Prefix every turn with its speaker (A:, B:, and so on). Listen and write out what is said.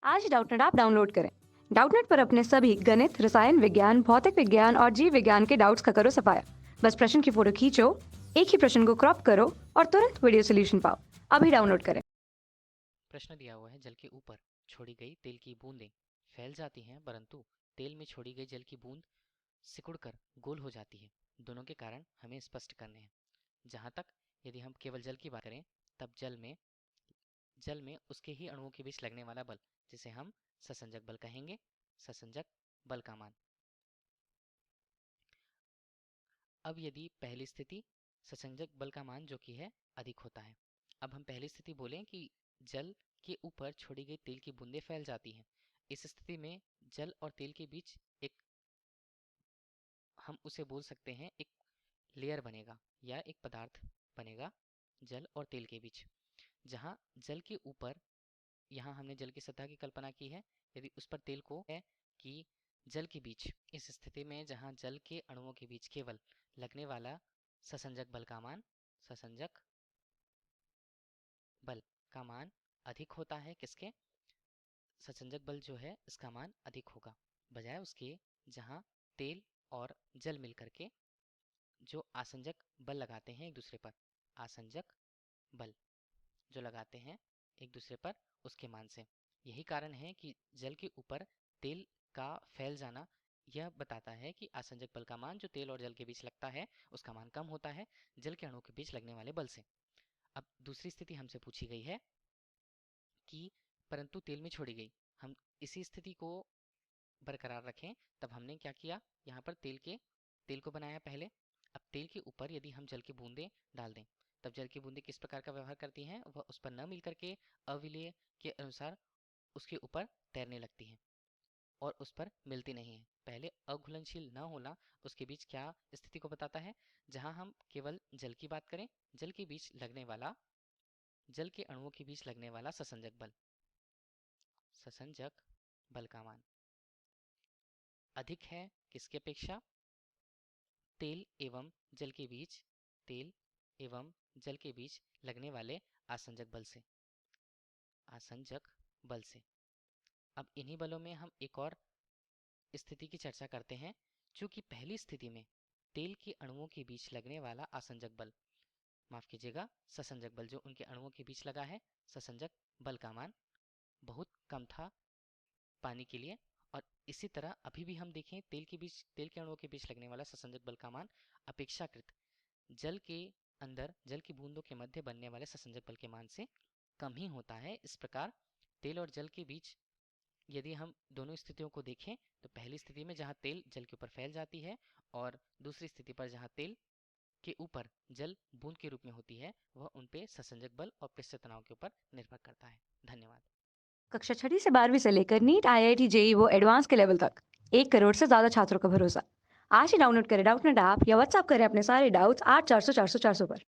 A: आज ही Doubtnut app download करें। Doubtnut पर अपने सभी गणित, रसायन विज्ञान, भौतिक विज्ञान और जीव विज्ञान के डाउट्स का करो सफाया। बस प्रश्न की फोटो खींचो, एक ही प्रश्न को क्रॉप करो और तुरंत वीडियो सोल्यूशन पाओ। अभी डाउनलोड करें।
B: प्रश्न दिया हुआ है, जल के ऊपर छोड़ी गई तेल की बूंदें फैल जाती हैं, परंतु तेल में छोड़ी गई जल की बूंद सिकुड़कर गोल हो जाती है। दोनों के कारण हमें स्पष्ट करने हैं। जहाँ तक यदि हम केवल जल की बात करें, तब जल में उसके ही अणुओं के बीच लगने वाला बल, जिसे हम ससंजक बल कहेंगे। ससंजक बल का मान। अब यदि पहली स्थिति, ससंजक बल का मान जो कि है अधिक होता है। अब हम पहली स्थिति बोलें कि जल के ऊपर छोड़ी गई तेल की बूंदें फैल जाती हैं। इस स्थिति में जल और तेल के बीच एक, हम उसे बोल सकते हैं, एक लेयर बनेगा या एक पदार्थ बनेगा जल और तेल के बीच। जहाँ जल के ऊपर, यहाँ हमने जल की सतह की कल्पना की है, यदि उस पर तेल को है कि जल के बीच, इस स्थिति में जहाँ जल के अणुओं के बीच केवल लगने वाला ससंजक बल का मान, ससंजक बल का मान अधिक होता है। किसके? ससंजक बल जो है इसका मान अधिक होगा, बजाय उसके जहाँ तेल और जल मिलकर के जो आसंजक बल लगाते हैं एक दूसरे पर, आसंजक बल जो लगाते हैं एक दूसरे पर, उसके मान से। यही कारण है कि जल के ऊपर तेल का फैल जाना यह बताता है कि आसंजक बल का मान जो तेल और जल के बीच लगता है उसका मान कम होता है जल के अणुओं के बीच लगने वाले बल से। अब दूसरी स्थिति हमसे पूछी गई है कि परंतु तेल में छोड़ी गई। हम इसी स्थिति को बरकरार रखें, तब हमने क्या किया, यहाँ पर तेल को बनाया पहले। अब तेल के ऊपर यदि हम जल की बूंदें डाल दें, तब जल की बूंदें किस प्रकार का व्यवहार करती हैं, वह उस पर न मिल करके अविलेय के अनुसार उसके ऊपर तैरने लगती हैं और उस पर मिलती नहीं है। पहले अघुलनशील न होना उसके बीच क्या स्थिति को बताता है, जहां हम केवल जल की बात करें, जल के बीच लगने वाला, जल के अणुओं के बीच लगने वाला ससंजक बल, ससंजक बल का मान अधिक है किसके अपेक्षा? तेल एवं जल के बीच, तेल एवं जल के बीच लगने वाले आसंजक बल से, आसंजक बल से। अब इन्हीं बलों में हम एक और स्थिति की चर्चा करते हैं। चूंकि पहली स्थिति में तेल के अणुओं के बीच लगने वाला आसंजक बल, माफ कीजिएगा, ससंजक बल जो उनके अणुओं के बीच लगा है, ससंजक बल का मान बहुत कम था पानी के लिए। और इसी तरह अभी भी हम देखें, तेल के अणुओं के बीच लगने वाला ससंजक बल का मान अपेक्षाकृत जल के अंदर, जल की बूंदों के मध्य बनने वाले ससंजक बल के मान से कम ही होता है। इस प्रकार तेल और जल के बीच यदि हम दोनों स्थितियों को देखें, तो पहली स्थिति में जहाँ तेल जल के ऊपर फैल जाती है और दूसरी स्थिति पर जहाँ तेल के ऊपर जल बूंद के रूप में होती है, वह उन पे ससंजक बल और पृष्ठ तनाव के ऊपर निर्भर करता है। धन्यवाद।
A: कक्षा 6 से 12वीं से लेकर नीट, IIT, JEE वो एडवांस के लेवल तक 1 करोड़ से ज्यादा छात्रों का भरोसा। आज ही डाउनलोड करें डाउटनेट ऐप या व्हाट्सएप करें अपने सारे डाउट्स 8400 400 400 पर।